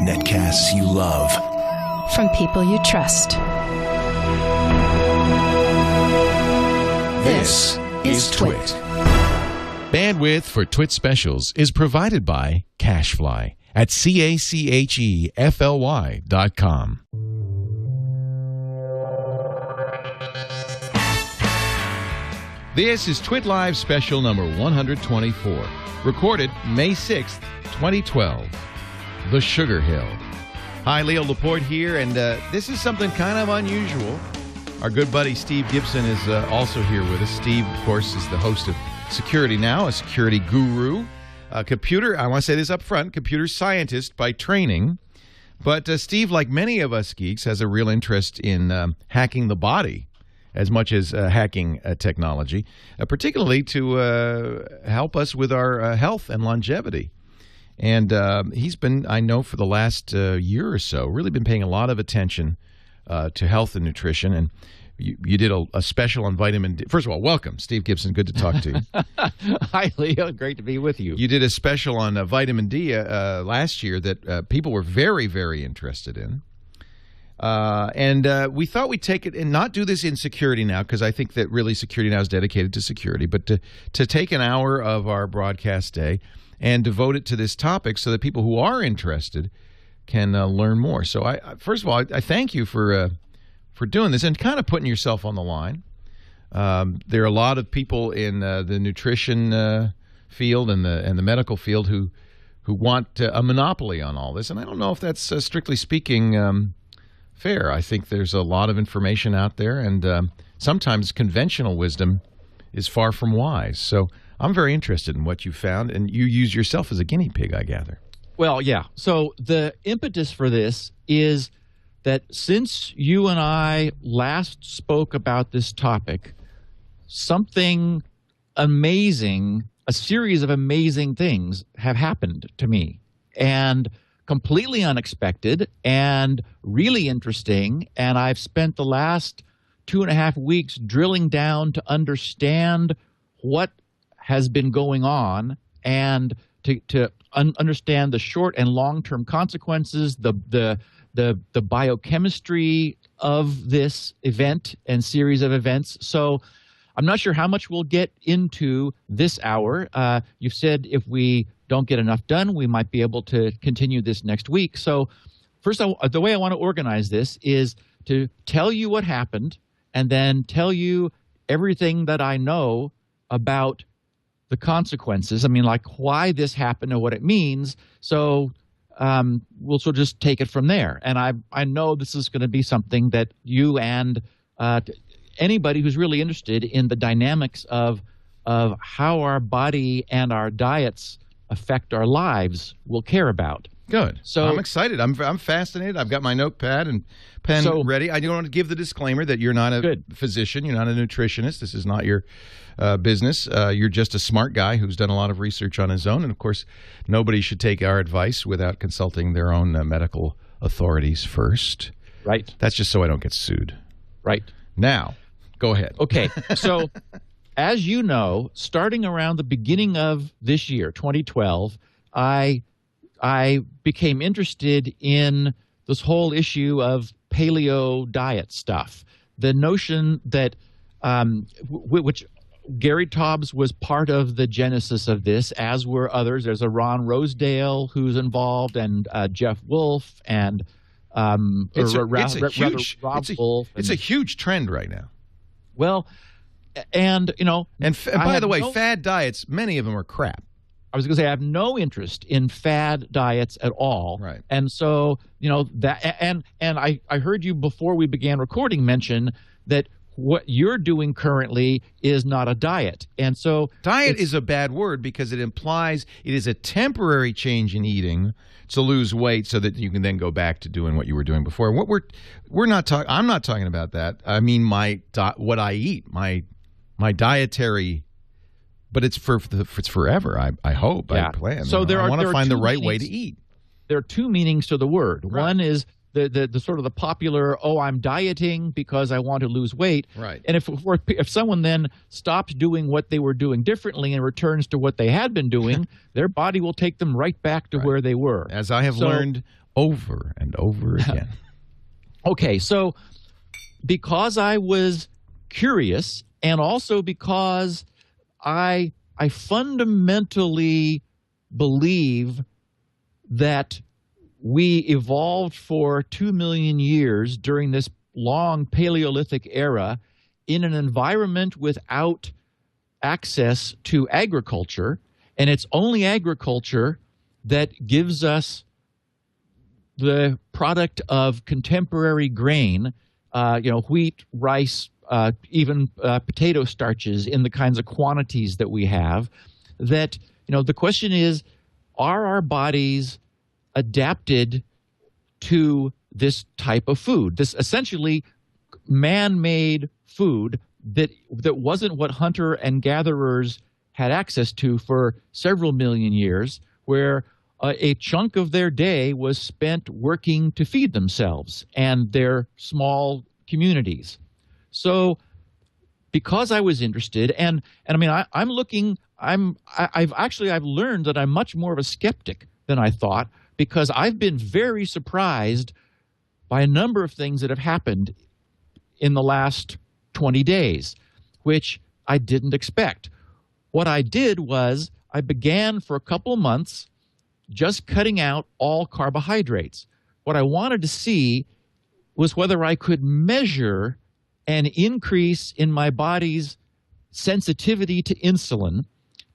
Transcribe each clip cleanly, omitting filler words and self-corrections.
Netcasts you love. From people you trust. This is TWiT. Bandwidth for TWiT specials is provided by Cachefly at CACHEFLY.com. This is TWiT Live special number 124, recorded May 6th, 2012. The Sugar Hill. Hi, Leo Laporte here, and this is something kind of unusual. Our good buddy Steve Gibson is also here with us. Steve, of course, is the host of Security Now, a security guru, a computer, I want to say this up front, computer scientist by training. But Steve, like many of us geeks, has a real interest in hacking the body as much as hacking technology, particularly to help us with our health and longevity. And he's been, I know, for the last year or so, really been paying a lot of attention to health and nutrition. And you did a special on vitamin D. First of all, welcome, Steve Gibson. Good to talk to you. Hi, Leo. Great to be with you. You did a special on vitamin D last year that people were very, very interested in. And we thought we'd take it and not do this in Security Now, because I think that really Security Now is dedicated to security, but to take an hour of our broadcast day and devote it to this topic so that people who are interested can learn more. So, first of all, I thank you for doing this and kind of putting yourself on the line. There are a lot of people in the nutrition field and the medical field who want a monopoly on all this, and I don't know if that's strictly speaking fair. I think there's a lot of information out there, and sometimes conventional wisdom is far from wise. So I'm very interested in what you found, and you use yourself as a guinea pig, I gather. Well, yeah. So the impetus for this is that since you and I last spoke about this topic, something amazing, a series of amazing things have happened to me, and completely unexpected and really interesting. And I've spent the last 2.5 weeks drilling down to understand what has been going on and to understand the short and long-term consequences, the biochemistry of this event and series of events. So I'm not sure how much we'll get into this hour. You've said if we don't get enough done, we might be able to continue this next week. So first, the way I want to organize this is to tell you what happened and then tell you everything that I know about the consequences. I mean, like why this happened and what it means. So we'll sort of just take it from there. And I know this is going to be something that you and anybody who's really interested in the dynamics of how our body and our diets affect our lives will care about. Good. So I'm excited. I'm fascinated. I've got my notepad and pen ready. I do want to give the disclaimer that you're not a physician. You're not a nutritionist. This is not your business. You're just a smart guy who's done a lot of research on his own. And, of course, nobody should take our advice without consulting their own medical authorities first. Right. That's just so I don't get sued. Right. Now, go ahead. Okay. So as you know, starting around the beginning of this year, 2012, I became interested in this whole issue of paleo diet stuff. The notion that, which Gary Taubes was part of the genesis of this, as were others. There's a Ron Rosedale who's involved, and Jeff Wolf, and it's a huge trend right now. Well, and you know, and by the way, fad diets, many of them are crap. I was going to say I have no interest in fad diets at all. Right. And so, you know, that and I heard you before we began recording mention that what you're doing currently is not a diet. And so diet is a bad word because it implies it is a temporary change in eating to lose weight so that you can then go back to doing what you were doing before. What we're not talking I'm not talking about that. I mean what I eat, my dietary. But it's forever. I hope. Yeah. I plan. So I want to find the right way to eat. There are two meanings to the word. Right. One is the sort of the popular, oh, I'm dieting because I want to lose weight. Right. And if someone then stops doing what they were doing differently and returns to what they had been doing, their body will take them right back to where they were. As I have learned over and over again. Okay, so because I was curious, and also because I fundamentally believe that we evolved for 2 million years during this long Paleolithic era in an environment without access to agriculture, and it's only agriculture that gives us the product of contemporary grain, wheat, rice, even potato starches in the kinds of quantities that we have, that, the question is, are our bodies adapted to this type of food, this essentially man-made food that wasn't what hunter and gatherers had access to for several million years, where a chunk of their day was spent working to feed themselves and their small communities. So because I was interested, and I mean, I've learned that I'm much more of a skeptic than I thought, because I've been very surprised by a number of things that have happened in the last 20 days, which I didn't expect. What I did was I began for a couple of months just cutting out all carbohydrates. What I wanted to see was whether I could measure an increase in my body's sensitivity to insulin,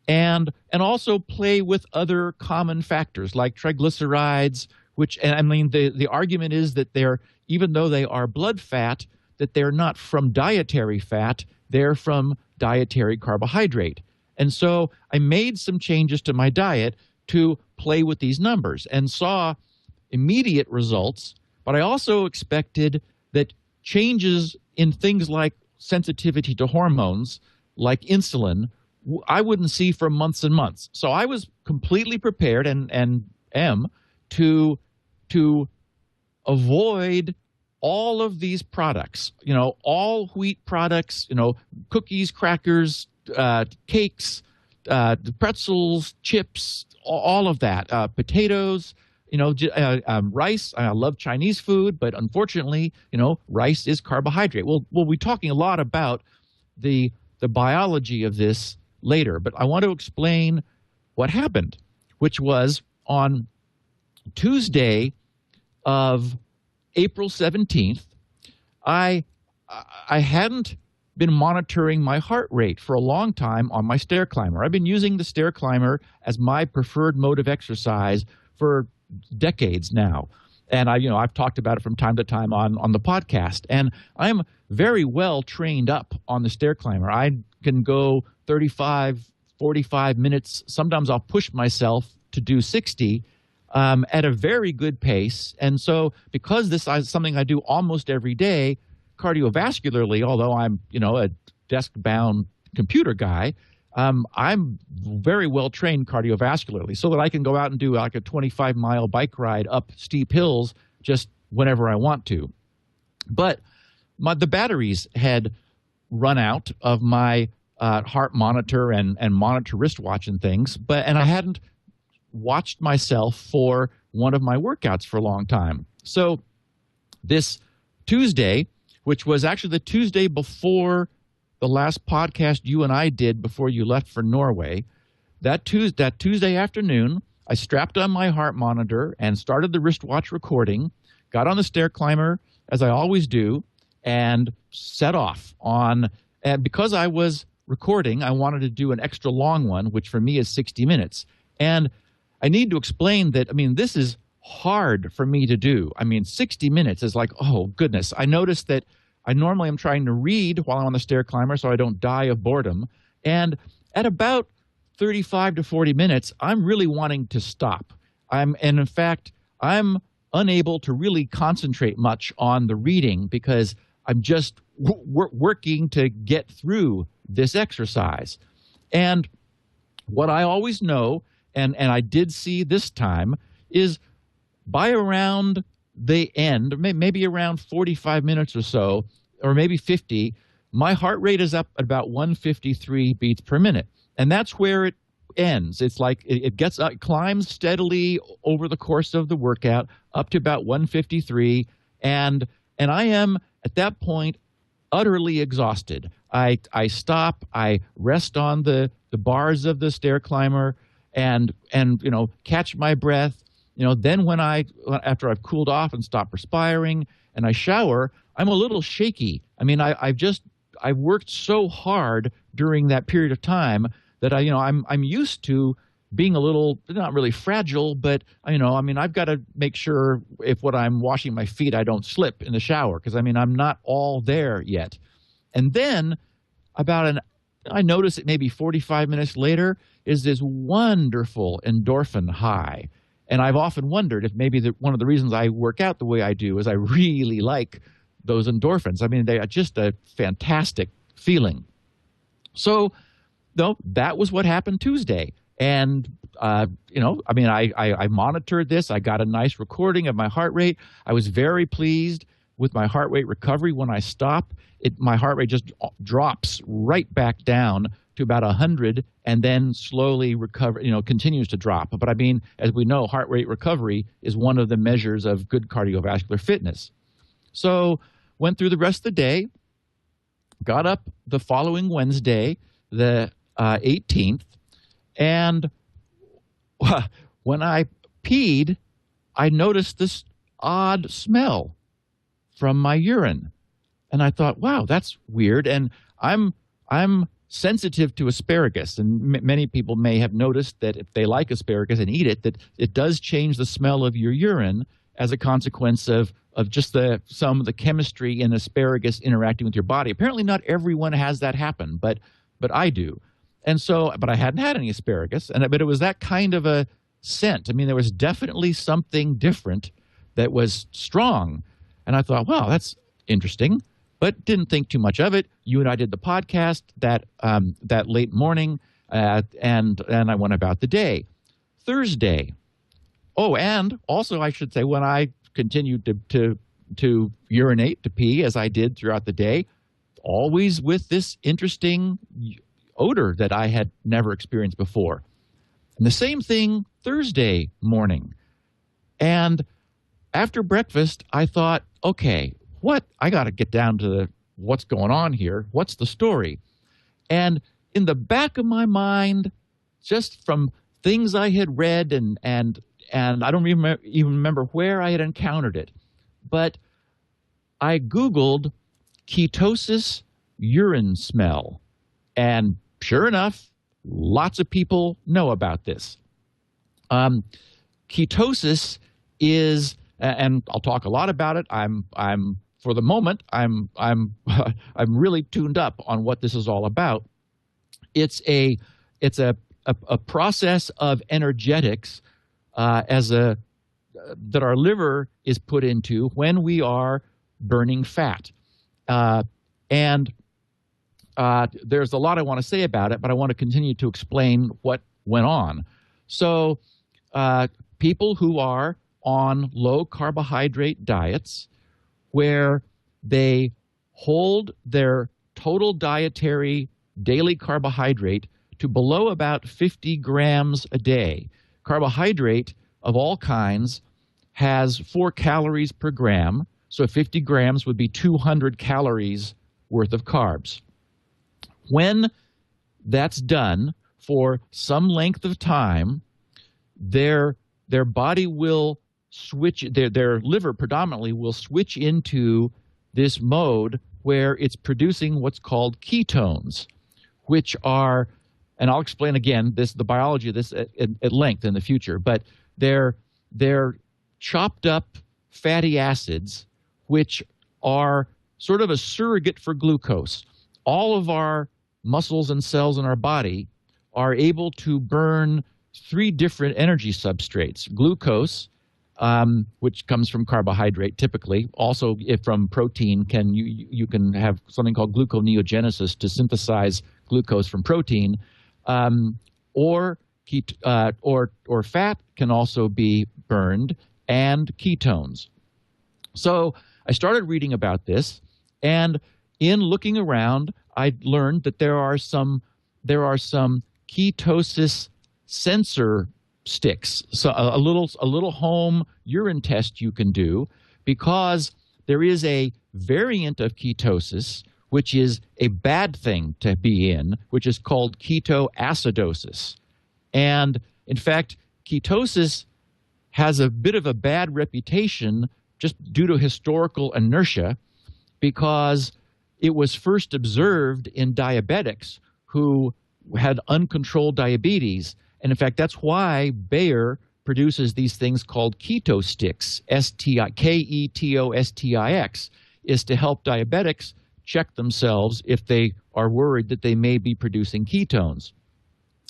and also play with other common factors like triglycerides, which, and I mean, the argument is that even though they are blood fat, that they're not from dietary fat, they're from dietary carbohydrate. And so I made some changes to my diet to play with these numbers and saw immediate results, but I also expected that changes in things like sensitivity to hormones, like insulin, I wouldn't see for months and months. So I was completely prepared and am to avoid all of these products, all wheat products, cookies, crackers, cakes, pretzels, chips, all of that, potatoes, rice. I love Chinese food, but unfortunately, rice is carbohydrate. We'll be talking a lot about the biology of this later, but I want to explain what happened, which was on Tuesday of April 17th, I hadn't been monitoring my heart rate for a long time on my stair climber. I've been using the stair climber as my preferred mode of exercise for decades now. And I've talked about it from time to time on the podcast. And I'm very well trained up on the stair climber. I can go 35, 45 minutes. Sometimes I'll push myself to do 60 at a very good pace. And so because this is something I do almost every day, cardiovascularly, although I'm, a desk-bound computer guy, I'm very well trained cardiovascularly, so that I can go out and do like a 25-mile bike ride up steep hills just whenever I want to. But the batteries had run out of my heart monitor and monitor wristwatch and things, and I hadn't watched myself for one of my workouts for a long time. So this Tuesday, which was actually the Tuesday before the last podcast you and I did before you left for Norway, that Tuesday afternoon, I strapped on my heart monitor and started the wristwatch recording, got on the stair climber, as I always do, and set off on. And because I was recording, I wanted to do an extra long one, which for me is 60 minutes. And I need to explain that, this is hard for me to do. 60 minutes is like, oh, goodness. I noticed that I normally am trying to read while I'm on the stair climber so I don't die of boredom. And at about 35 to 40 minutes, I'm really wanting to stop. And in fact, I'm unable to really concentrate much on the reading because I'm just working to get through this exercise. And what I always know, and I did see this time, is by around they end, maybe around 45 minutes or so, or maybe 50, my heart rate is up at about 153 beats per minute. And that's where it ends. It's like it gets up, climbs steadily over the course of the workout up to about 153. And I am, at that point, utterly exhausted. I stop, I rest on the bars of the stair climber and catch my breath. Then after I've cooled off and stopped perspiring and I shower, I'm a little shaky. I mean, I've worked so hard during that period of time that I'm used to being a little, not really fragile, but I've got to make sure when I'm washing my feet, I don't slip in the shower, because I'm not all there yet. And then I notice it maybe 45 minutes later is this wonderful endorphin high. And I've often wondered if maybe one of the reasons I work out the way I do is I really like those endorphins. I mean, they are just a fantastic feeling. So, that was what happened Tuesday. And, I monitored this. I got a nice recording of my heart rate. I was very pleased with my heart rate recovery. When I stop, my heart rate just drops right back down to about 100 and then slowly continues to drop. But as we know, heart rate recovery is one of the measures of good cardiovascular fitness. So went through the rest of the day, got up the following Wednesday, the 18th, and when I peed, I noticed this odd smell from my urine. And I thought, wow, that's weird. And I'm sensitive to asparagus, and many people may have noticed that if they like asparagus and eat it, that it does change the smell of your urine as a consequence of just some of the chemistry in asparagus interacting with your body. Apparently not everyone has that happen, but I do. And so, but I hadn't had any asparagus, but it was that kind of a scent. I mean, there was definitely something different that was strong. And I thought, wow, that's interesting, but didn't think too much of it. You and I did the podcast that late morning, and I went about the day. Thursday. Oh, and also I should say, when I continued to urinate, to pee, as I did throughout the day, always with this interesting odor that I had never experienced before. And the same thing Thursday morning. And after breakfast, I thought, okay, I got to get down to what's going on here. What's the story? And in the back of my mind, just from things I had read and I don't even remember where I had encountered it, but I Googled ketosis urine smell. And sure enough, lots of people know about this. Ketosis is, and I'll talk a lot about it. For the moment, I'm really tuned up on what this is all about. It's a process of energetics that our liver is put into when we are burning fat. And there's a lot I want to say about it, but I want to continue to explain what went on. So people who are on low carbohydrate diets, where they hold their total dietary daily carbohydrate to below about 50 grams a day. Carbohydrate of all kinds has 4 calories per gram, so 50 grams would be 200 calories worth of carbs. When that's done for some length of time, their body will switch, their liver predominantly will switch into this mode where it's producing what's called ketones, which are, and I'll explain again the biology of this at length in the future, but they're chopped up fatty acids, which are sort of a surrogate for glucose. All of our muscles and cells in our body are able to burn 3 different energy substrates: glucose, which comes from carbohydrate typically. Also, if from protein, you can have something called gluconeogenesis to synthesize glucose from protein, or fat can also be burned, and ketones. So I started reading about this, and in looking around, I learned that there are some ketosis sensor sticks, so a little home urine test you can do, because there is a variant of ketosis which is a bad thing to be in, which is called ketoacidosis. And in fact, ketosis has a bit of a bad reputation just due to historical inertia, because it was first observed in diabetics who had uncontrolled diabetes. And in fact, that's why Bayer produces these things called keto sticks, Ketostix, is to help diabetics check themselves if they are worried that they may be producing ketones.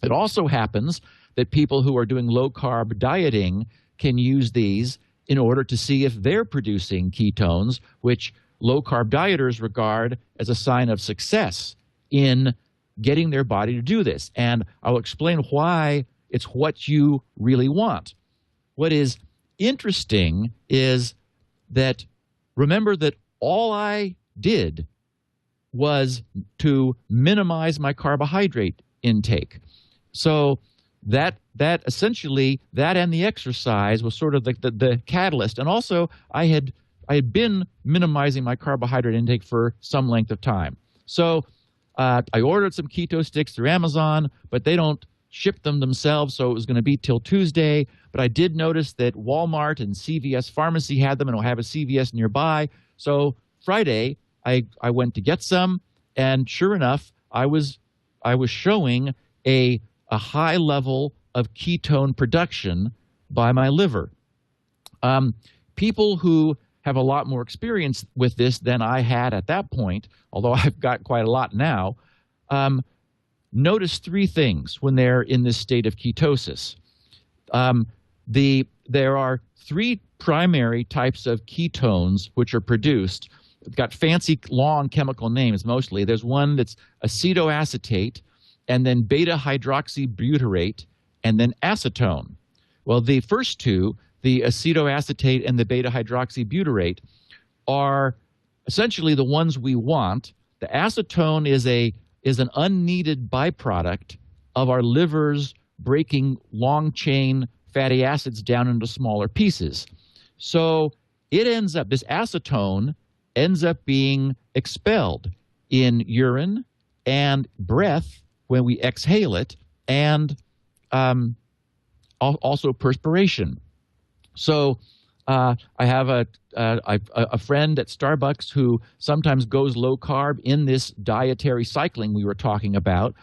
It also happens that people who are doing low-carb dieting can use these in order to see if they're producing ketones, which low-carb dieters regard as a sign of success in getting their body to do this. And I'll explain why it's what you really want. What is interesting is that, remember that all I did was to minimize my carbohydrate intake. So that essentially, that and the exercise was sort of the catalyst. And also I had been minimizing my carbohydrate intake for some length of time. So I ordered some keto sticks through Amazon, but they don't ship them themselves, so it was going to be till Tuesday. But I did notice that Walmart and CVS Pharmacy had them, and I'll have a CVS nearby. So Friday, I went to get some, and sure enough, I was showing a high level of ketone production by my liver. People who have a lot more experience with this than I had at that point, although I've got quite a lot now, notice three things when they're in this state of ketosis. There are three primary types of ketones which are produced. It's got fancy, long chemical names mostly. There's one that's acetoacetate, and then beta-hydroxybutyrate, and then acetone. Well, the first two, the acetoacetate and the beta-hydroxybutyrate, are essentially the ones we want. The acetone is an unneeded byproduct of our livers breaking long-chain fatty acids down into smaller pieces. So it ends up, this acetone ends up being expelled in urine and breath when we exhale it, and also perspiration. So I have a friend at Starbucks who sometimes goes low carb in this dietary cycling we were talking about,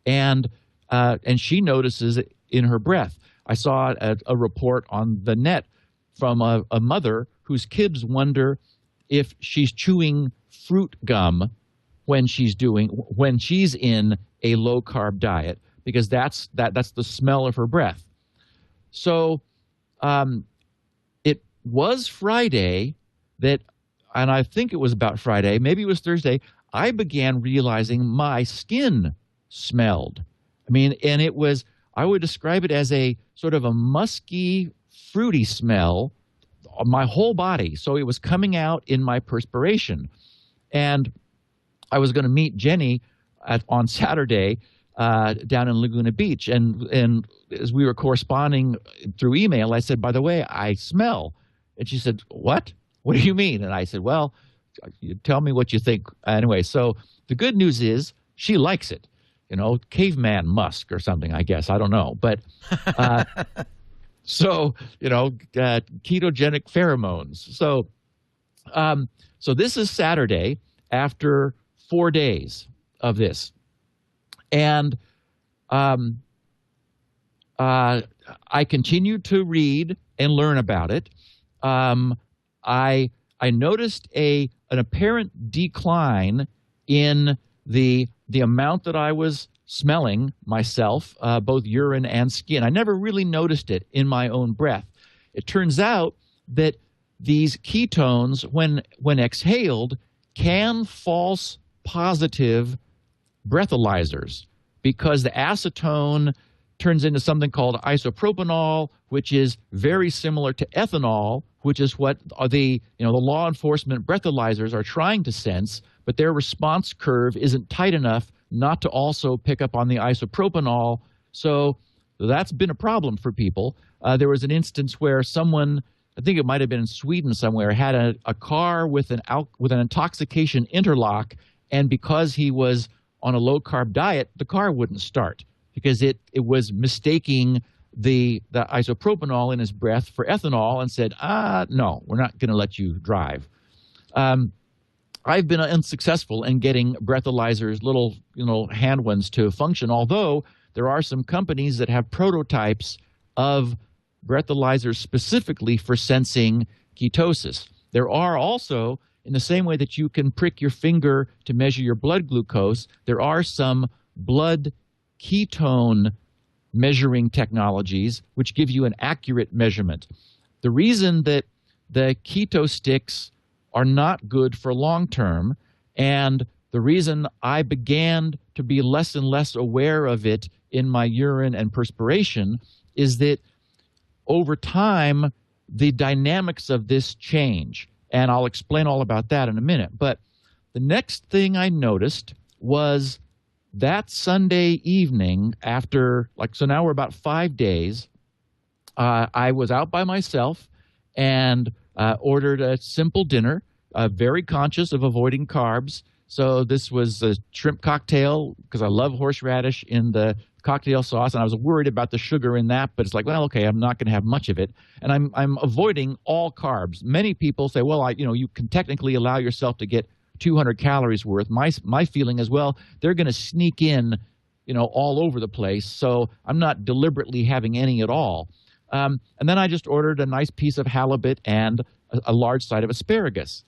and she notices it in her breath. I saw a report on the net from a mother whose kids wonder if she's chewing fruit gum when she's in a low carb diet, because that's the smell of her breath. So it was Friday that, and I think it was about Friday, maybe it was Thursday, I began realizing my skin smelled. I mean, and it was, I would describe it as a sort of a musky, fruity smell on my whole body. So it was coming out in my perspiration. And I was going to meet Jenny on Saturday down in Laguna Beach. And as we were corresponding through email, I said, by the way, I smell. And she said, what? What do you mean? And I said, well, you tell me what you think. Anyway, so the good news is she likes it. You know, caveman musk or something, I guess. I don't know. But so, you know, ketogenic pheromones. So so this is Saturday after 4 days of this. And I continued to read and learn about it. I noticed an apparent decline in the amount that I was smelling myself, both urine and skin. I never really noticed it in my own breath. It turns out that these ketones, when exhaled, can false positive breathalyzers, because the acetone turns into something called isopropanol, which is very similar to ethanol, which is what the law enforcement breathalyzers are trying to sense, but their response curve isn't tight enough not to also pick up on the isopropanol. So that's been a problem for people. There was an instance where someone, I think it might have been in Sweden somewhere, had a car with an intoxication interlock, and because he was on a low-carb diet, the car wouldn't start because it was mistaking the isopropanol in his breath for ethanol and said, no, we're not going to let you drive. I've been unsuccessful in getting breathalyzers, little hand ones, to function, although there are some companies that have prototypes of breathalyzers specifically for sensing ketosis. There are also, in the same way that you can prick your finger to measure your blood glucose, there are some blood ketone measuring technologies which give you an accurate measurement. The reason that the keto sticks are not good for long term, and the reason I began to be less and less aware of it in my urine and perspiration, is that over time the dynamics of this change, and I'll explain all about that in a minute. But the next thing I noticed was that Sunday evening, after, so now we're about 5 days, I was out by myself and ordered a simple dinner, very conscious of avoiding carbs. So this was a shrimp cocktail, because I love horseradish in the cocktail sauce, and I was worried about the sugar in that, but it's like, well, okay, I'm not going to have much of it. And I'm avoiding all carbs. Many people say, well, you can technically allow yourself to get 200 calories worth. My feeling is, well, they're going to sneak in, all over the place, so I'm not deliberately having any at all. And then I just ordered a nice piece of halibut and a large side of asparagus.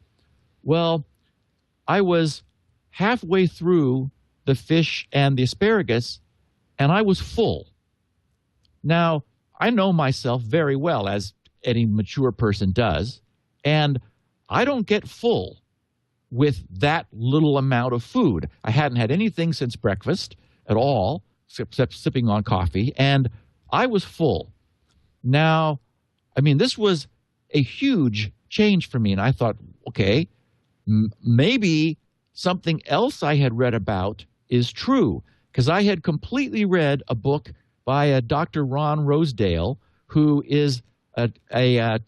Well, I was halfway through the fish and the asparagus, and I was full. Now, I know myself very well, as any mature person does, and I don't get full with that little amount of food. I hadn't had anything since breakfast at all, except sipping on coffee, and I was full. Now, this was a huge change for me, and I thought, okay, maybe something else I had read about is true, because I had completely read a book by a Dr. Ron Rosedale, who is a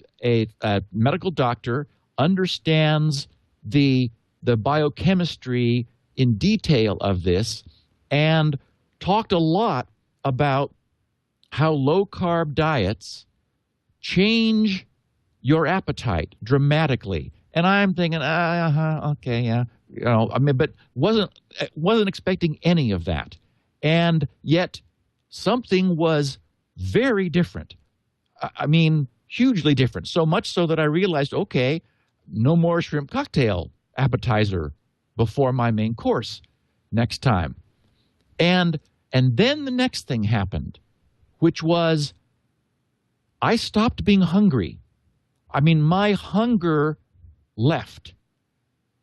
medical doctor, understands the biochemistry in detail of this, and talked a lot about how low-carb diets change your appetite dramatically. And I'm thinking, okay, yeah, but wasn't expecting any of that. And yet something was very different. Hugely different. So much so that I realized, okay, no more shrimp cocktail appetizer before my main course next time. And then the next thing happened, which was I stopped being hungry. My hunger left.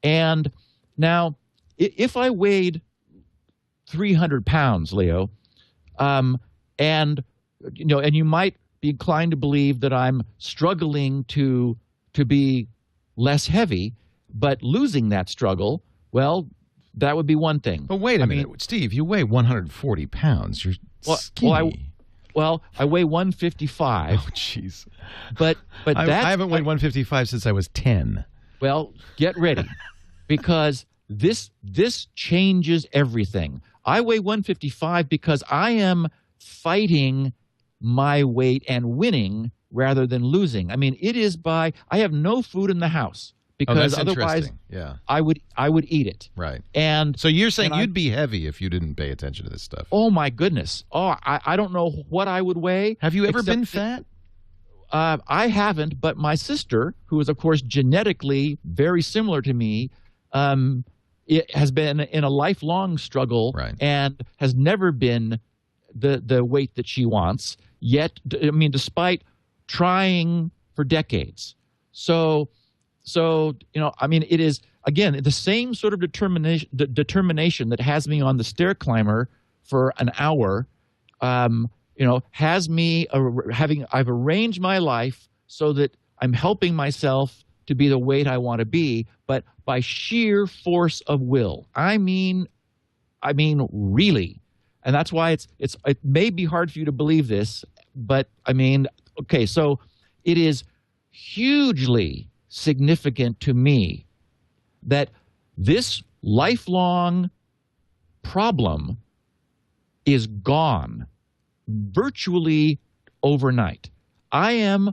And now, if I weighed 300 pounds, Leo, and you might be inclined to believe that I'm struggling to be less heavy, but losing that struggle, well, that would be one thing. But wait a minute, Steve, you weigh 140 pounds. You're skinny. I weigh 155. Oh, jeez. But I haven't weighed 155 since I was 10. Well, get ready, because this changes everything. I weigh 155 because I am fighting my weight and winning rather than losing. It is I have no food in the house, because otherwise I would eat it. Right. And so you're saying you'd be heavy if you didn't pay attention to this stuff. Oh, my goodness. Oh, I don't know what I would weigh. Have you ever been fat? I haven't, but my sister, who is, of course, genetically very similar to me, it has been in a lifelong struggle, right, and has never been the weight that she wants, yet, despite trying for decades. So it is, again, the same sort of determination that has me on the stair climber for an hour, has me I've arranged my life so that I'm helping myself to be the weight I want to be, but by sheer force of will. I mean really. And that's why it may be hard for you to believe this, but I mean, okay, so it is hugely significant to me that this lifelong problem is gone virtually overnight. I am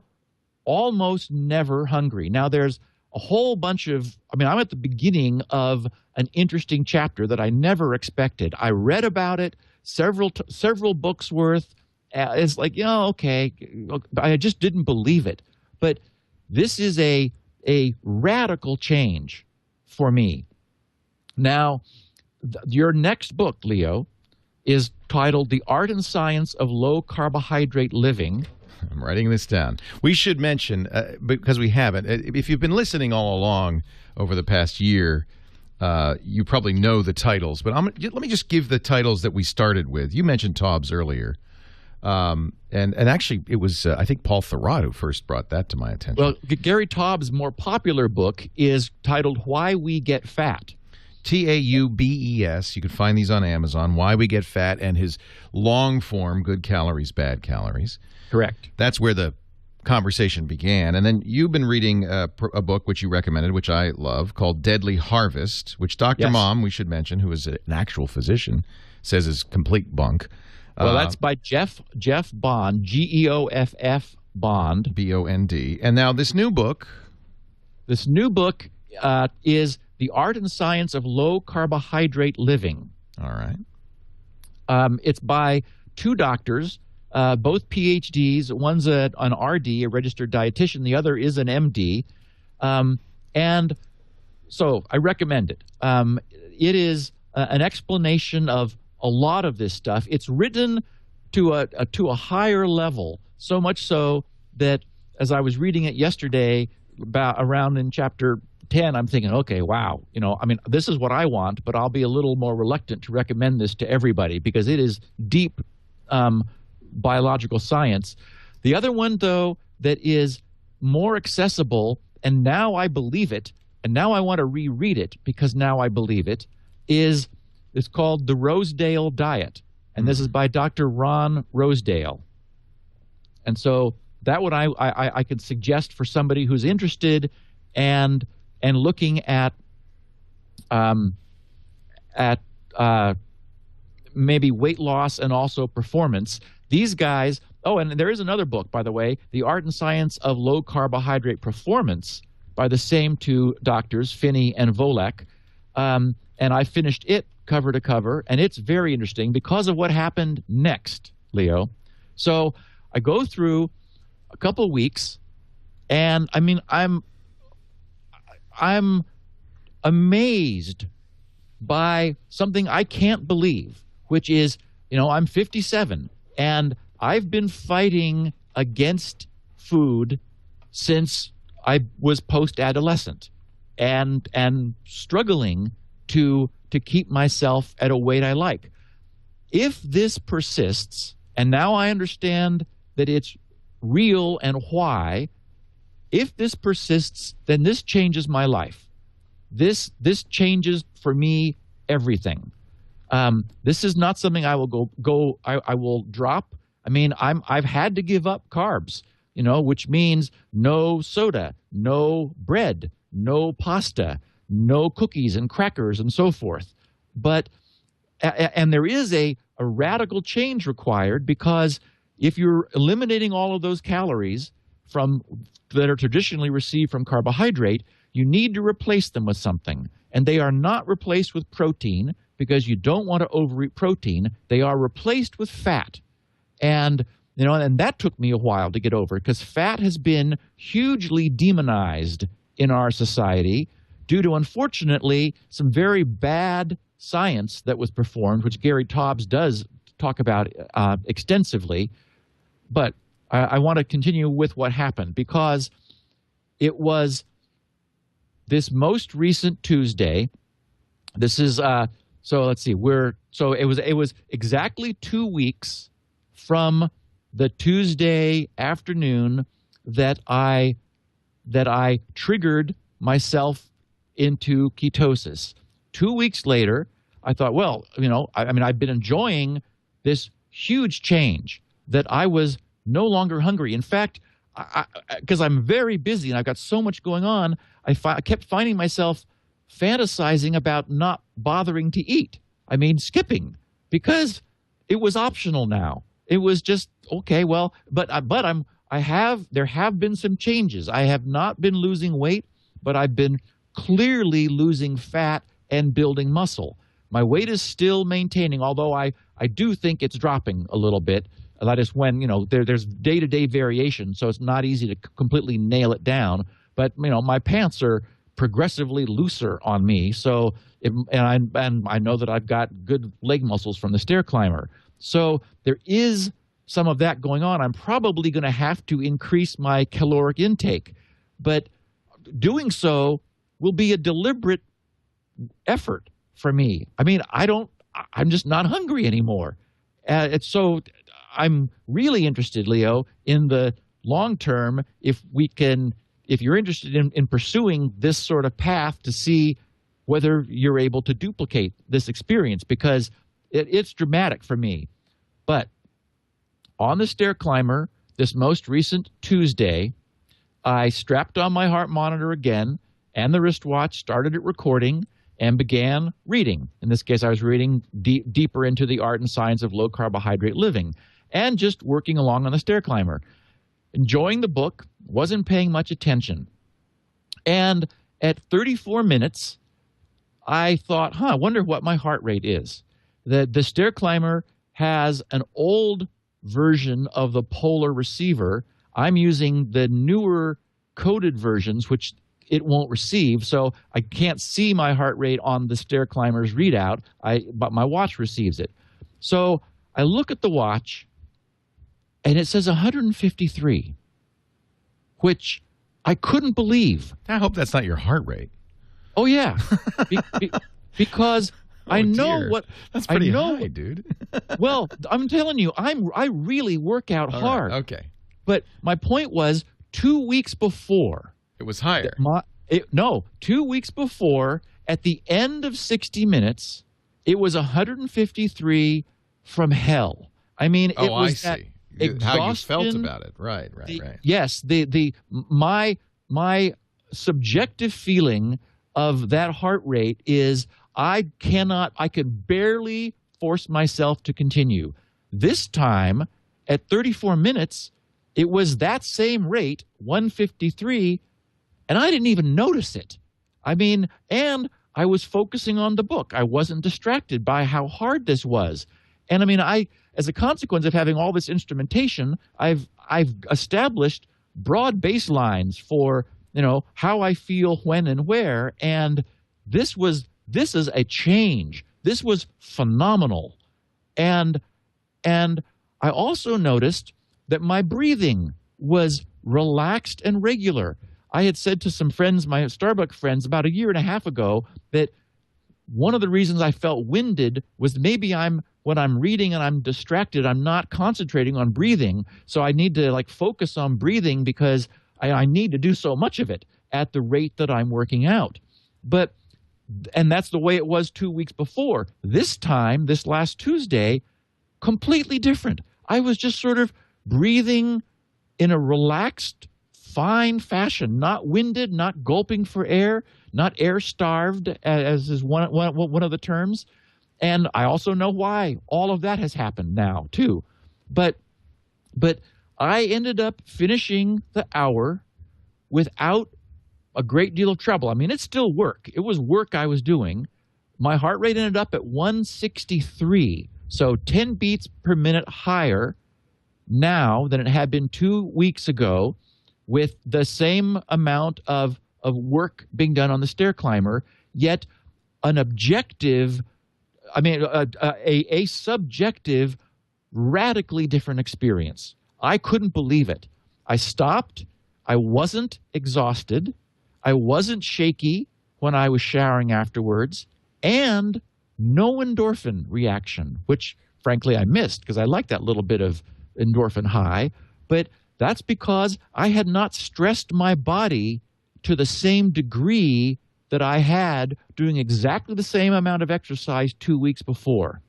almost never hungry. Now, there's a whole bunch of, I'm at the beginning of an interesting chapter that I never expected. I read about it, several books worth. It's like, okay. I just didn't believe it. But this is a radical change for me. Now, your next book, Leo, is titled The Art and Science of Low Carbohydrate Living. I'm writing this down. We should mention, because we haven't, if you've been listening all along over the past year, you probably know the titles. But let me just give the titles that we started with. You mentioned Taubes earlier. And actually, it was, I think, Paul Thurrott who first brought that to my attention. Well, Gary Taubes' more popular book is titled Why We Get Fat. Taubes. You can find these on Amazon. Why We Get Fat, and his long form, Good Calories, Bad Calories. Correct. That's where the conversation began. And then you've been reading a book which you recommended, which I love, called Deadly Harvest, which Dr. Mom, we should mention, who is an actual physician, says is complete bunk. Well, that's by Geoff Bond, Geoff Bond. Bond. And now this new book. This new book is The Art and Science of Low Carbohydrate Living. All right. It's by two doctors, both PhDs. One's an RD, a registered dietitian. The other is an MD. And so I recommend it. It is an explanation of a lot of this stuff. It's written to a higher level, so much so that as I was reading it yesterday, around in chapter 10, I'm thinking, okay, wow, this is what I want, but I'll be a little more reluctant to recommend this to everybody because it is deep biological science. The other one, though, that is more accessible, and now I believe it, and now I want to reread it because now I believe it, it's called The Rosedale Diet, and this is by Dr. Ron Rosedale. And so that one I could suggest for somebody who's interested and looking at maybe weight loss and also performance. These guys. Oh, and there is another book, by the way, The Art and Science of Low Carbohydrate Performance, by the same two doctors, Finney and Volek. And I finished it cover to cover, and it's very interesting because of what happened next, Leo. So I go through a couple of weeks, and I'm amazed by something I can't believe, which is, I'm 57, and I've been fighting against food since I was post-adolescent, and struggling to keep myself at a weight I like. If this persists, and now I understand that it's real and why, if this persists, then this changes my life. This changes for me everything. This is not something I will I will drop. I've had to give up carbs, which means no soda, no bread, no pasta, no cookies and crackers and so forth. But and there is a radical change required, because if you're eliminating all of those calories that are traditionally received from carbohydrate, you need to replace them with something. And they are not replaced with protein, because you don't want to overeat protein. They are replaced with fat. And and that took me a while to get over, because fat has been hugely demonized in our society due to, unfortunately, some very bad science that was performed, which Gary Taubes does talk about extensively. But I want to continue with what happened, because it was this most recent Tuesday. This is so let's see. It was exactly 2 weeks from the Tuesday afternoon that I that I triggered myself into ketosis. 2 weeks later, I thought, well, I've been enjoying this huge change that I was no longer hungry. In fact, because I'm very busy and I've got so much going on, I kept finding myself fantasizing about not bothering to eat. Skipping, because it was optional now. It was just, okay, well, there have been some changes. I have not been losing weight, but I've been clearly losing fat and building muscle. My weight is still maintaining, although I do think it's dropping a little bit. That is when, there's day-to-day variation, so it's not easy to completely nail it down. But, my pants are progressively looser on me, so and I know that I've got good leg muscles from the stair climber. So there is some of that going on. I'm probably going to have to increase my caloric intake, but doing so will be a deliberate effort for me. I'm just not hungry anymore. So I'm really interested, Leo, in the long term, if you're interested in pursuing this sort of path, to see whether you're able to duplicate this experience, because it's dramatic for me. But on the stair climber, this most recent Tuesday, I strapped on my heart monitor again and the wristwatch, started it recording, and began reading. In this case, I was reading deeper into the art and science of low-carbohydrate living, and just working along on the stair climber. Enjoying the book, wasn't paying much attention. And at 34 minutes, I thought, I wonder what my heart rate is. The stair climber has an old version of the polar receiver. I'm using the newer coded versions, which it won't receive, so I can't see my heart rate on the stair climber's readout, but my watch receives it. So I look at the watch, and it says 153, which I couldn't believe. I hope that's not your heart rate. Oh, yeah, because I know dear. what... That's pretty I know high, dude. Well, I'm telling you, I really work out hard. Right, okay. But my point was, 2 weeks before... It was higher. 2 weeks before, at the end of 60 minutes, it was 153 from hell. It was I see. exhaustion. How you felt about it. Right. Yes, my subjective feeling of that heart rate is I could barely force myself to continue. This time, at 34 minutes, it was that same rate, 153, and I didn't even notice it. And I was focusing on the book. I wasn't distracted by how hard this was. And as a consequence of having all this instrumentation, I've established broad baselines for, how I feel when and where. And this is a change. This was phenomenal. And I also noticed that my breathing was relaxed and regular. I had said to some friends, my Starbucks friends, about a year and a half ago, that one of the reasons I felt winded was maybe when I'm reading and I'm distracted, I'm not concentrating on breathing. So I need to focus on breathing because I need to do so much of it at the rate that I'm working out. And that's the way it was 2 weeks before. This time, this last Tuesday, completely different. I was just sort of breathing in a relaxed, fine fashion, not winded, not gulping for air, not air-starved, as is one of the terms. And I also know why all of that has happened now, too. But I ended up finishing the hour without a great deal of trouble. It's still work. It was work I was doing. My heart rate ended up at 163, so 10 beats per minute higher now than it had been 2 weeks ago, with the same amount of work being done on the stair climber, yet an objective, a subjective, radically different experience. I couldn't believe it. I stopped. I wasn't exhausted. I wasn't shaky when I was showering afterwards, and no endorphin reaction, which frankly I missed because I like that little bit of endorphin high. But That's because I had not stressed my body to the same degree that I had doing exactly the same amount of exercise 2 weeks before.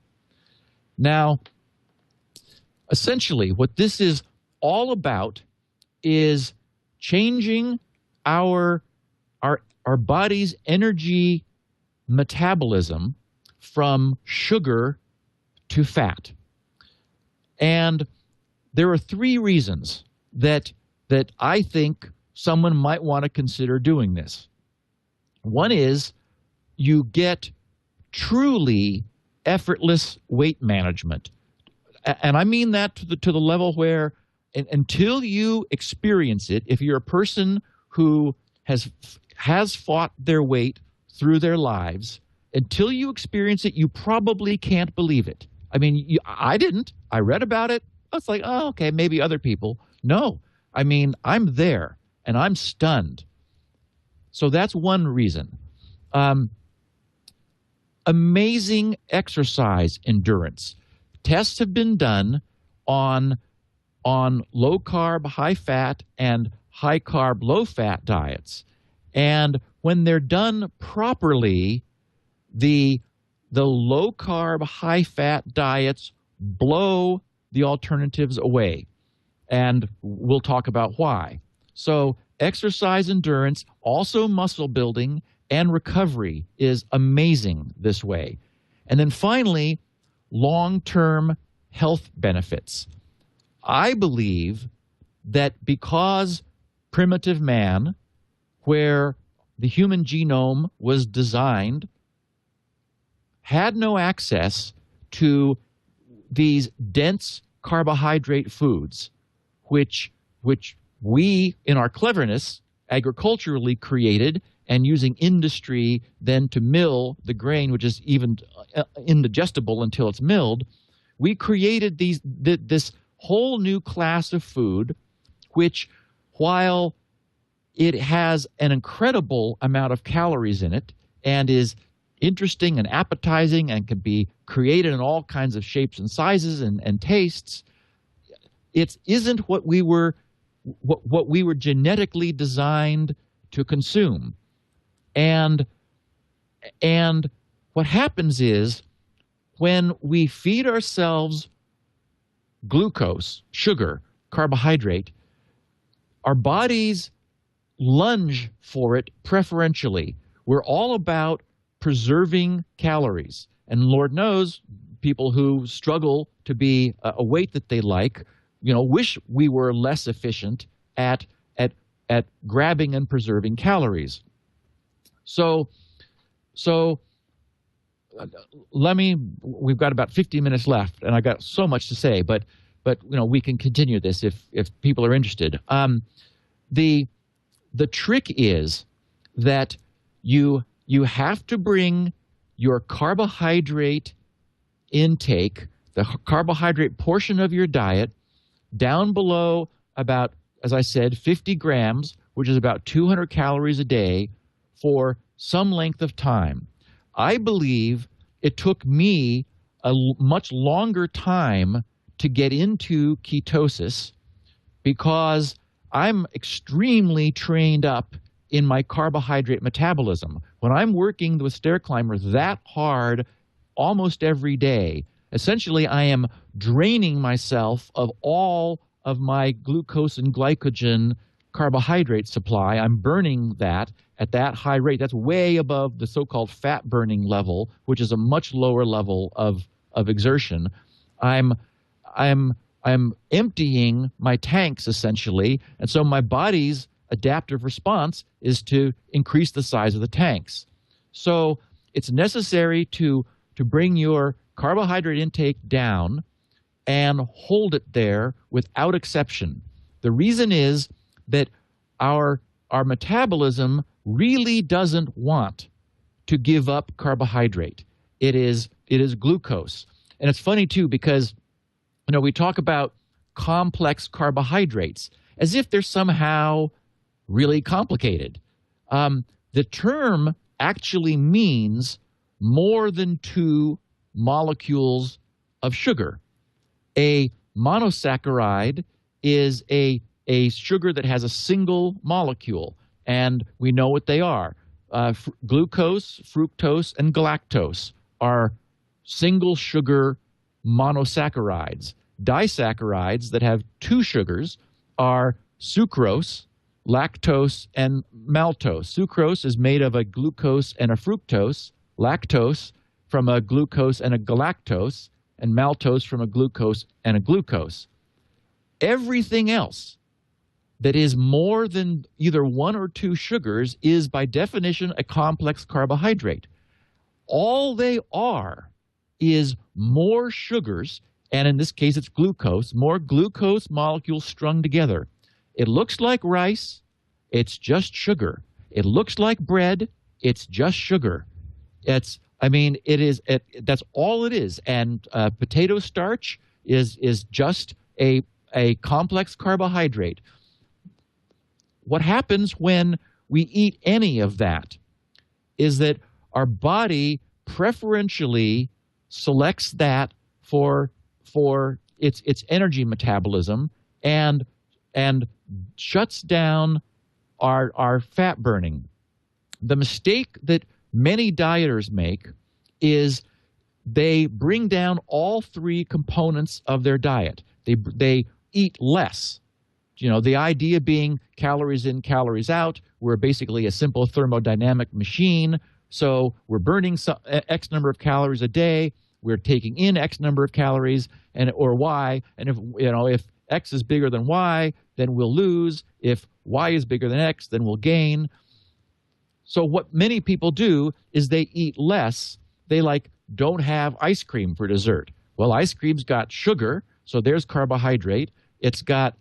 Now, essentially, what this is all about is changing our body's energy metabolism from sugar to fat. And there are 3 reasons that I think someone might want to consider doing this. One is you get truly effortless weight management. And I mean that to the level where until you experience it, if you're a person who has fought their weight through their lives, until you experience it, you probably can't believe it. I mean, I didn't. I read about it. I was like, oh, okay, maybe other people. No, I mean, I'm there, and I'm stunned. So that's one reason. Amazing exercise endurance. Tests have been done on low-carb, high-fat, and high-carb, low-fat diets. And when they're done properly, the low-carb, high-fat diets blow the alternatives away. And we'll talk about why. So exercise endurance, also muscle building, and recovery is amazing this way. And then finally, long-term health benefits. I believe that because primitive man, where the human genome was designed, had no access to these dense carbohydrate foods, which we, in our cleverness, agriculturally created, and using industry then to mill the grain, which is even indigestible until it's milled, we created this whole new class of food, which, while it has an incredible amount of calories in it and is interesting and appetizing and can be created in all kinds of shapes and sizes and tastes, it isn't what we were genetically designed to consume. And what happens is when we feed ourselves glucose, sugar, carbohydrate, our bodies lunge for it preferentially. We're all about preserving calories. And Lord knows, people who struggle to be a weight that they like, wish we were less efficient at grabbing and preserving calories. So we've got about 50 minutes left, and I got so much to say, but we can continue this if people are interested. The trick is that you have to bring your carbohydrate intake, the carbohydrate portion of your diet, down below about, as I said, 50 grams, which is about 200 calories a day, for some length of time. I believe it took me a much longer time to get into ketosis because I'm extremely trained up in my carbohydrate metabolism. When I'm working with stair climbers that hard almost every day, essentially I am draining myself of all of my glucose and glycogen carbohydrate supply. I'm burning that at that high rate. That's way above the so-called fat burning level, which is a much lower level of exertion. I'm emptying my tanks essentially, and so my body's adaptive response is to increase the size of the tanks. So it's necessary to bring your carbohydrate intake down and hold it there without exception. The reason is that our metabolism really doesn't want to give up carbohydrate. It is glucose. And it's funny too because we talk about complex carbohydrates as if they're somehow really complicated. The term actually means more than 2 molecules of sugar. A monosaccharide is a a sugar that has a single molecule, and we know what they are. Glucose, fructose, and galactose are single sugar monosaccharides. Disaccharides that have two sugars are sucrose, lactose, and maltose. Sucrose is made of a glucose and a fructose, lactose from a glucose and a galactose, and maltose from a glucose and a glucose. Everything else that is more than either one or two sugars is by definition a complex carbohydrate. All they are is more sugars, and in this case it's glucose, more glucose molecules strung together. It looks like rice, it's just sugar. It looks like bread, it's just sugar. That's all it is. And potato starch is just a complex carbohydrate. What happens when we eat any of that is that our body preferentially selects that for its energy metabolism and shuts down our fat burning. The mistake that many dieters make is they bring down all three components of their diet. They eat less. The idea being calories in, calories out. We're basically a simple thermodynamic machine. So we're burning X number of calories a day. We're taking in X number of calories or Y. And if X is bigger than Y, then we'll lose. If Y is bigger than X, then we'll gain. So what many people do is they eat less. They don't have ice cream for dessert. Well, ice cream's got sugar, so there's carbohydrate. It's got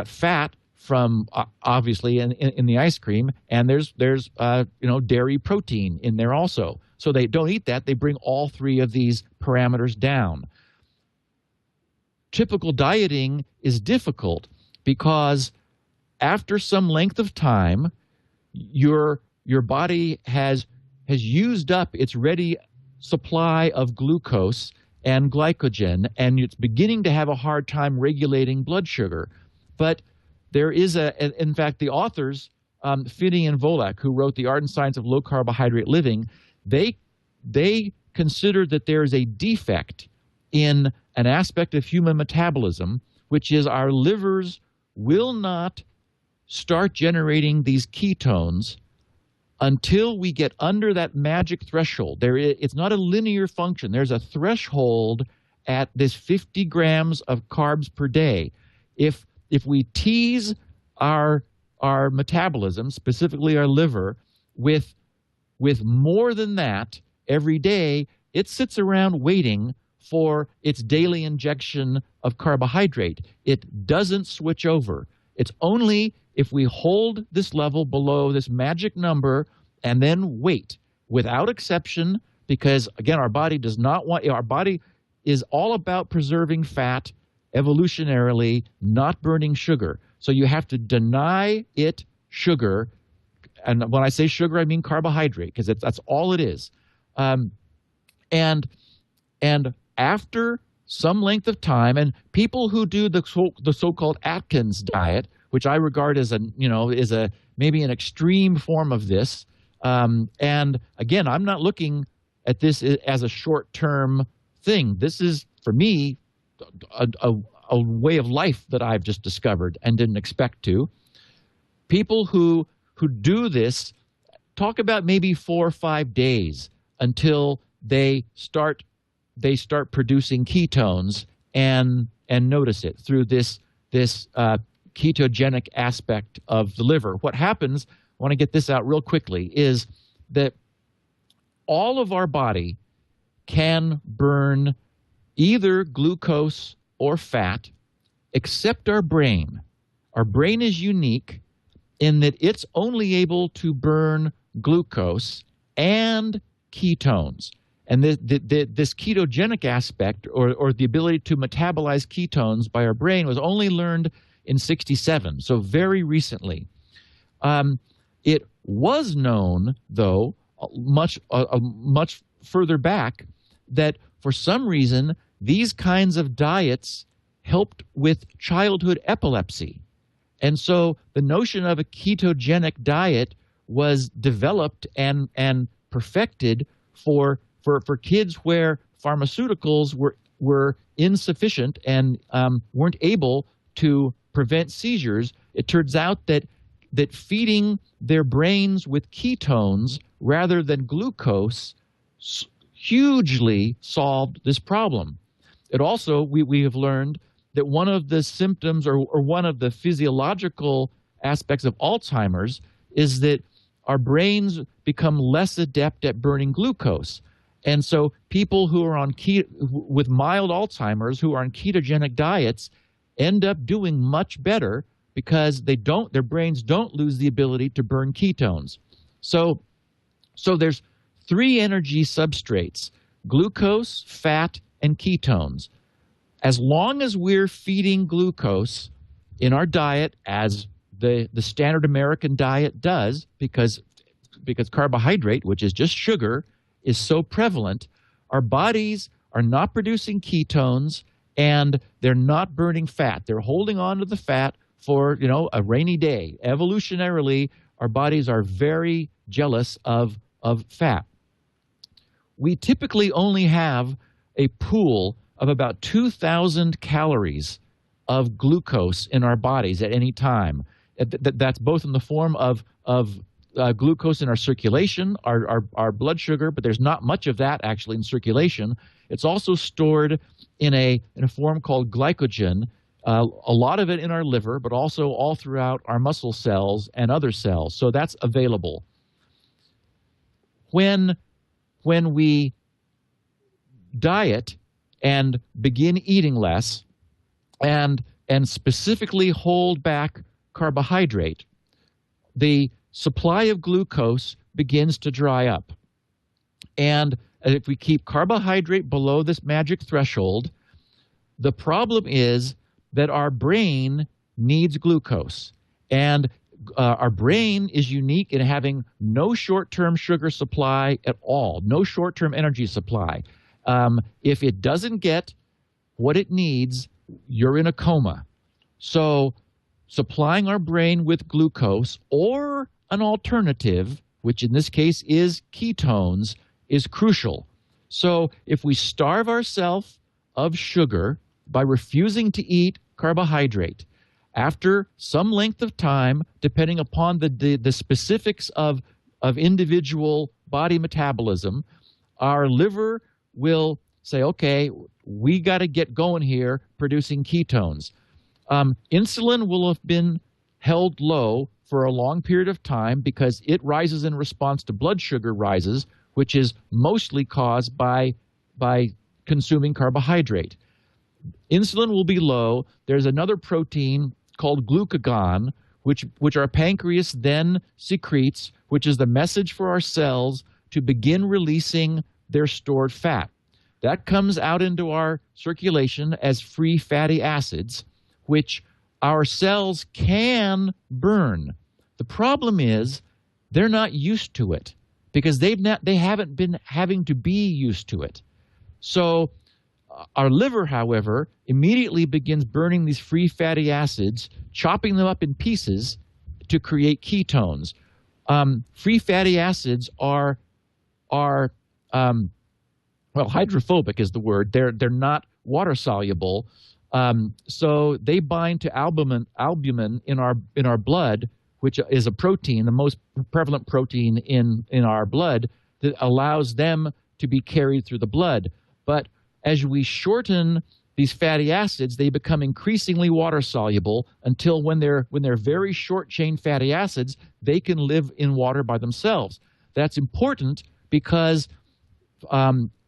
fat from obviously in the ice cream, and there's dairy protein in there also. So they don't eat that. They bring all three of these parameters down. Typical dieting is difficult because after some length of time, your body has used up its ready supply of glucose and glycogen, and it's beginning to have a hard time regulating blood sugar. But there is in fact, the authors, Finney and Volek, who wrote The Art and Science of Low Carbohydrate Living, they considered that there is a defect in an aspect of human metabolism, which is our livers will not start generating these ketones until we get under that magic threshold. It's not a linear function. There's a threshold at this 50 grams of carbs per day. If we tease our metabolism, specifically our liver, with more than that every day, it sits around waiting for its daily injection of carbohydrate. It doesn't switch over. It's only if we hold this level below this magic number and then wait, without exception, because again, our body is all about preserving fat evolutionarily, not burning sugar. So you have to deny it sugar. And when I say sugar, I mean carbohydrate, because that's all it is. And after some length of time, and people who do the so-called Atkins diet, which I regard as maybe an extreme form of this. And again, I'm not looking at this as a short-term thing. This is, for me, a way of life that I've just discovered and didn't expect to. People who do this talk about maybe 4 or 5 days until they start producing ketones and notice it through this ketogenic aspect of the liver. What happens, I want to get this out real quickly, is that all of our body can burn either glucose or fat, except our brain. Our brain is unique in that it's only able to burn glucose and ketones. And this ketogenic aspect, or the ability to metabolize ketones by our brain, was only learned in '67, so very recently. It was known, though, much further back, that for some reason these kinds of diets helped with childhood epilepsy. And so the notion of a ketogenic diet was developed and perfected for kids where pharmaceuticals were insufficient and weren't able to prevent seizures. It turns out that feeding their brains with ketones rather than glucose hugely solved this problem. It also, we have learned that one of the symptoms or one of the physiological aspects of Alzheimer's is that our brains become less adept at burning glucose. And so people who are on with mild Alzheimer's who are on ketogenic diets end up doing much better because their brains don't lose the ability to burn ketones. So there's 3 energy substrates: glucose, fat, and ketones. As long as we're feeding glucose in our diet, as the standard American diet does, because carbohydrate, which is just sugar, is so prevalent, our bodies are not producing ketones and they're not burning fat. They're holding on to the fat for, a rainy day. Evolutionarily, our bodies are very jealous of fat. We typically only have a pool of about 2,000 calories of glucose in our bodies at any time. That's both in the form of glucose in our circulation, our blood sugar, but there's not much of that actually in circulation. It's also stored in a form called glycogen, a lot of it in our liver, but also all throughout our muscle cells and other cells. So that's available. When we diet and begin eating less and specifically hold back carbohydrate, the supply of glucose begins to dry up. And if we keep carbohydrate below this magic threshold, the problem is that our brain needs glucose. And our brain is unique in having no short-term sugar supply at all, no short-term energy supply. If it doesn't get what it needs, you're in a coma. So supplying our brain with glucose or an alternative, which in this case is ketones, is crucial. So if we starve ourselves of sugar by refusing to eat carbohydrate, after some length of time, depending upon the specifics of individual body metabolism, our liver will say, okay, we got to get going here producing ketones. Insulin will have been held low for a long period of time because it rises in response to blood sugar rises, which is mostly caused by consuming carbohydrate. Insulin will be low. There's another protein called glucagon, which our pancreas then secretes, which is the message for our cells to begin releasing their stored fat. That comes out into our circulation as free fatty acids, which our cells can burn. The problem is they're not used to it because they haven't been having to be used to it. So our liver, however, immediately begins burning these free fatty acids, chopping them up in pieces to create ketones. Free fatty acids are hydrophobic is the word. They're not water soluble. So they bind to albumin in our blood, which is a protein, the most prevalent protein in our blood, that allows them to be carried through the blood. But as we shorten these fatty acids, they become increasingly water soluble until when they're very short chain fatty acids, they can live in water by themselves. That's important because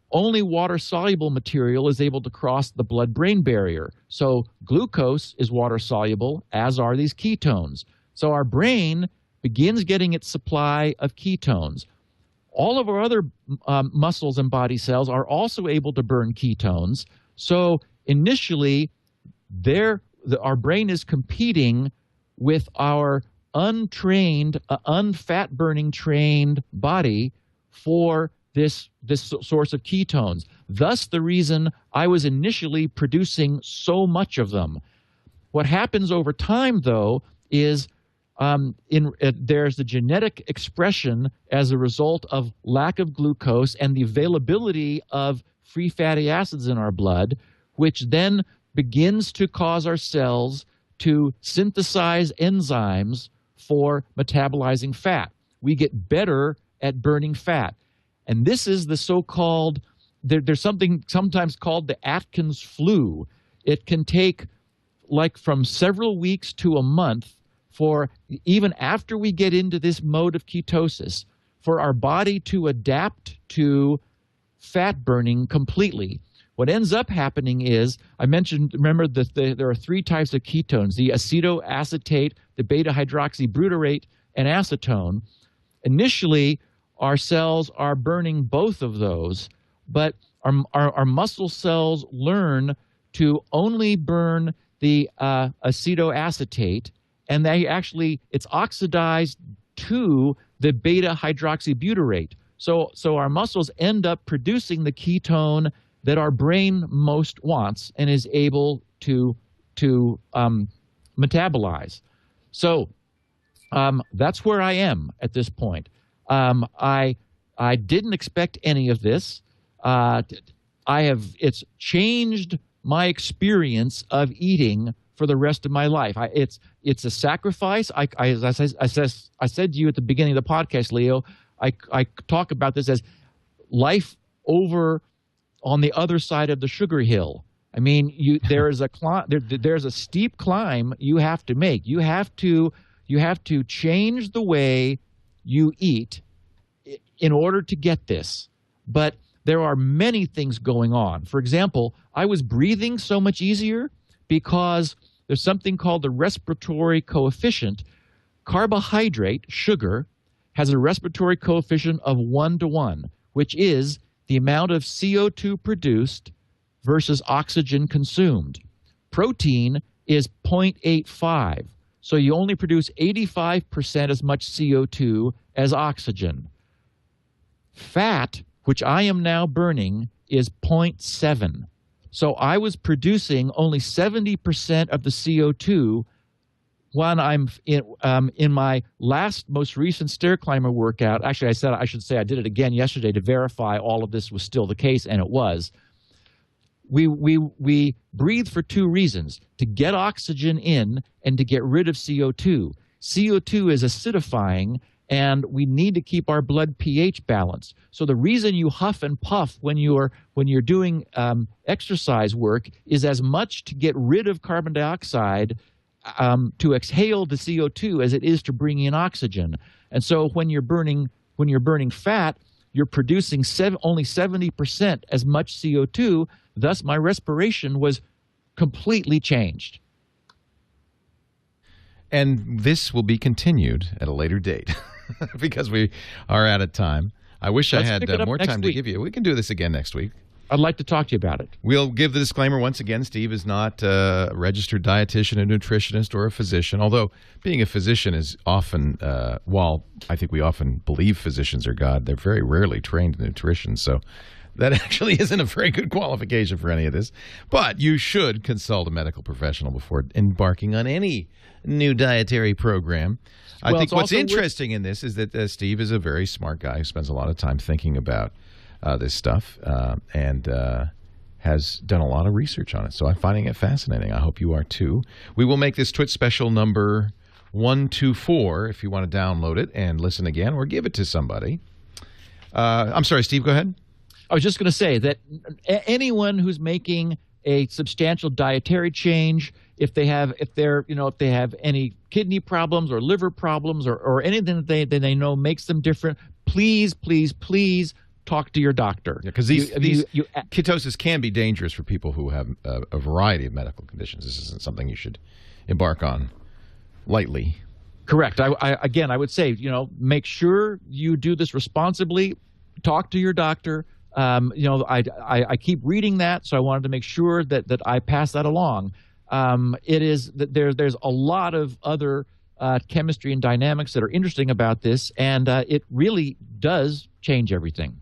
only water-soluble material is able to cross the blood-brain barrier. So glucose is water-soluble, as are these ketones. So our brain begins getting its supply of ketones. All of our other muscles and body cells are also able to burn ketones. So initially, our brain is competing with our untrained, unfat-burning trained body for this source of ketones. Thus, the reason I was initially producing so much of them. What happens over time, though, is there's the genetic expression as a result of lack of glucose and the availability of free fatty acids in our blood, which then begins to cause our cells to synthesize enzymes for metabolizing fat. We get better at burning fat. And this is the so-called, there's something sometimes called the Atkins flu. It can take like from several weeks to a month for, even after we get into this mode of ketosis, for our body to adapt to fat burning completely. What ends up happening is, I mentioned, remember that there are three types of ketones, the acetoacetate, the beta-hydroxybutyrate, and acetone. Initially, our cells are burning both of those, but our muscle cells learn to only burn the acetoacetate, and it's oxidized to the beta-hydroxybutyrate. So our muscles end up producing the ketone that our brain most wants and is able to metabolize. So that's where I am at this point. I didn't expect any of this. It's changed my experience of eating for the rest of my life. It's a sacrifice. As I said to you at the beginning of the podcast, Leo, I talk about this as life over on the other side of the sugar hill. I mean, there's a steep climb you have to make. You have to change the way you eat in order to get this. But there are many things going on. For example, I was breathing so much easier because there's something called the respiratory coefficient. Carbohydrate, sugar, has a respiratory coefficient of 1:1, which is the amount of CO2 produced versus oxygen consumed. Protein is 0.85, so you only produce 85% as much CO2 as oxygen. Fat, which I am now burning, is 0.7. So I was producing only 70% of the CO2 when I'm in my most recent stair climber workout. Actually, I should say I did it again yesterday to verify all of this was still the case, and it was. We breathe for two reasons: to get oxygen in and to get rid of CO2. CO2 is acidifying, and we need to keep our blood pH balanced. So the reason you huff and puff when you're doing exercise work is as much to get rid of carbon dioxide, to exhale the CO2, as it is to bring in oxygen. And so when you're burning fat, you're producing only 70% as much CO2. Thus, my respiration was completely changed. And this will be continued at a later date because we are out of time. I wish I had more time to give you. We can do this again next week. I'd like to talk to you about it. We'll give the disclaimer once again. Steve is not a registered dietitian, a nutritionist, or a physician, although being a physician is often, while I think we often believe physicians are God, they're very rarely trained in nutrition. So that actually isn't a very good qualification for any of this. But you should consult a medical professional before embarking on any new dietary program. I think what's interesting in this is that Steve is a very smart guy who spends a lot of time thinking about this stuff and has done a lot of research on it. So I'm finding it fascinating. I hope you are too. We will make this TWiT special number 124 if you want to download it and listen again or give it to somebody. I'm sorry, Steve, go ahead. I was just going to say that anyone who's making a substantial dietary change, if they have any kidney problems or liver problems or anything that they know makes them different, please talk to your doctor. Yeah, because these ketosis can be dangerous for people who have a variety of medical conditions. This isn't something you should embark on lightly. Correct. I would say, make sure you do this responsibly. Talk to your doctor. I keep reading that, so I wanted to make sure that I pass that along. There's a lot of other chemistry and dynamics that are interesting about this, and it really does change everything.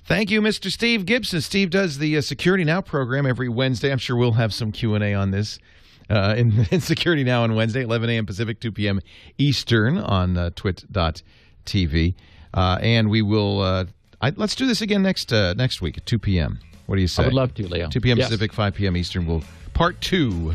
Thank you, Mr. Steve Gibson. Steve does the Security Now program every Wednesday. I'm sure we'll have some Q&A on this in Security Now on Wednesday, 11 a.m. Pacific, 2 p.m. Eastern on TWiT.tv. And we will let's do this again next week at 2 p.m. What do you say? I would love to, Leo. 2 p.m. Yes. Pacific, 5 p.m. Eastern. We'll part 2.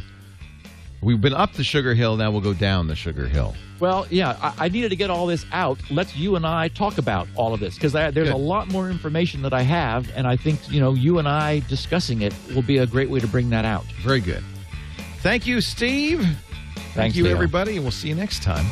We've been up the Sugar Hill. Now we'll go down the Sugar Hill. Well, yeah, I needed to get all this out. Let's you and I talk about all of this, because there's a lot more information that I have, and I think you and I discussing it will be a great way to bring that out. Very good. Thank you, Steve. Thank Thanks, you, Leo. everybody, and we'll see you next time.